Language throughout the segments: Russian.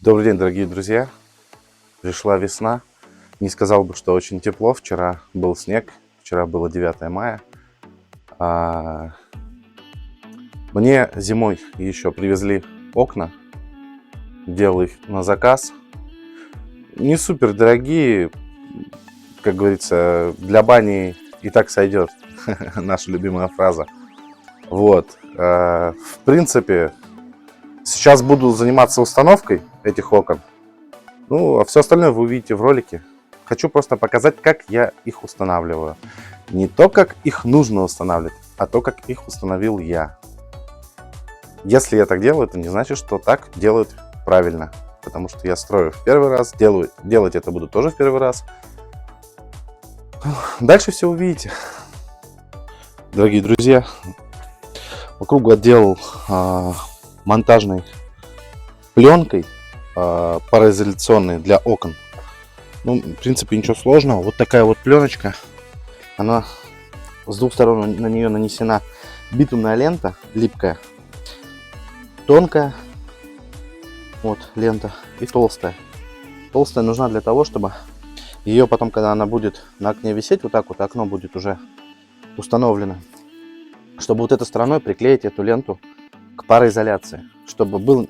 Добрый день, дорогие друзья. Пришла весна. Не сказал бы, что очень тепло. Вчера был снег. Вчера было 9 мая. Мне зимой еще привезли окна. Делал их на заказ. Не супер дорогие. Как говорится, для бани и так сойдет. Наша любимая фраза. Вот. В принципе, сейчас буду заниматься установкой этих окон. Ну, а все остальное вы увидите в ролике. Хочу просто показать, как я их устанавливаю. Не то, как их нужно устанавливать, а то, как их установил я. Если я так делаю, это не значит, что так делают правильно. Потому что я строю в первый раз, делать это буду тоже в первый раз. Дальше все увидите. Дорогие друзья, вокруг отделал монтажной пленкой пароизоляционной для окон. Ну, в принципе, ничего сложного. Вот такая вот пленочка. Она с двух сторон на нее нанесена битумная лента, липкая, тонкая, вот лента, и толстая. Толстая нужна для того, чтобы ее потом, когда она будет на окне висеть, вот так вот окно будет уже установлено, чтобы вот этой стороной приклеить эту ленту к пароизоляции, чтобы был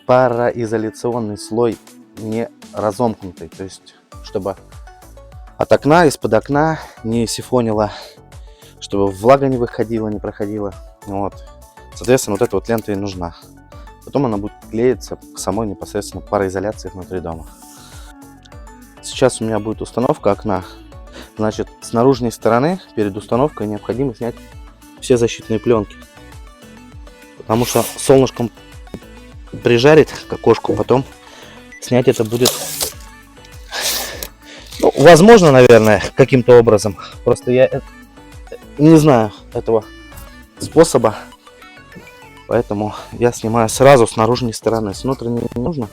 пароизоляционный слой не разомкнутый, то есть чтобы от окна, из-под окна не сифонило, чтобы влага не выходила, не проходила. Вот. Соответственно, вот эта вот лента и нужна. Потом она будет клеиться к самой непосредственно пароизоляции внутри дома. Сейчас у меня будет установка окна. Значит, с наружной стороны перед установкой необходимо снять все защитные пленки. Потому что солнышком прижарит к окошку, потом снять это будет, ну, возможно, наверное, каким-то образом. Просто я не знаю этого способа. Поэтому я снимаю сразу с наружной стороны. С внутренней не нужно.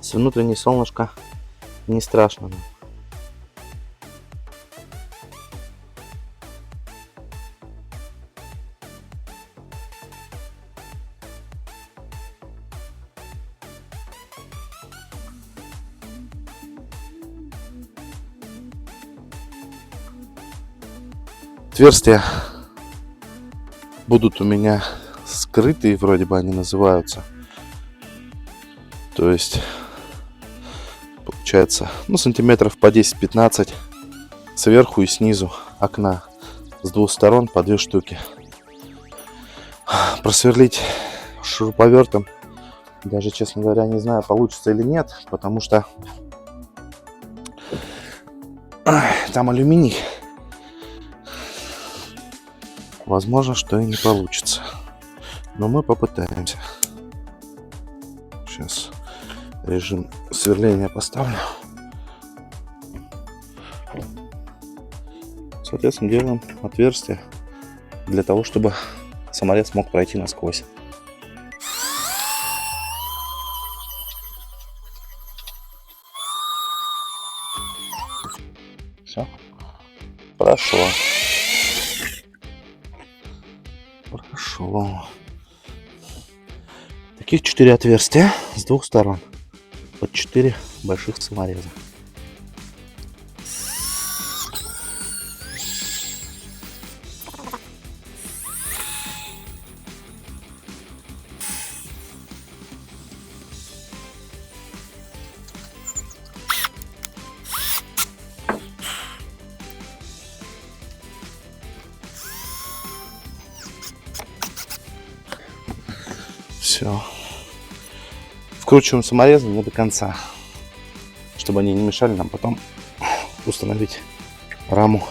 С внутренней солнышко не страшно. Отверстия будут у меня скрытые, вроде бы они называются. То есть получается, ну, сантиметров по 10-15 сверху и снизу окна, с двух сторон по 2 штуки. Просверлить шуруповертом даже, честно говоря, не знаю, получится или нет, потому что там алюминий. Возможно, что и не получится. Но мы попытаемся. Сейчас режим сверления поставлю. Соответственно, делаем отверстие для того, чтобы саморез мог пройти насквозь. Все. Прошло. Хорошо. Таких 4 отверстия с двух сторон. Под 4 больших самореза. Все. Вкручиваем саморезы не до конца, чтобы они не мешали нам потом установить раму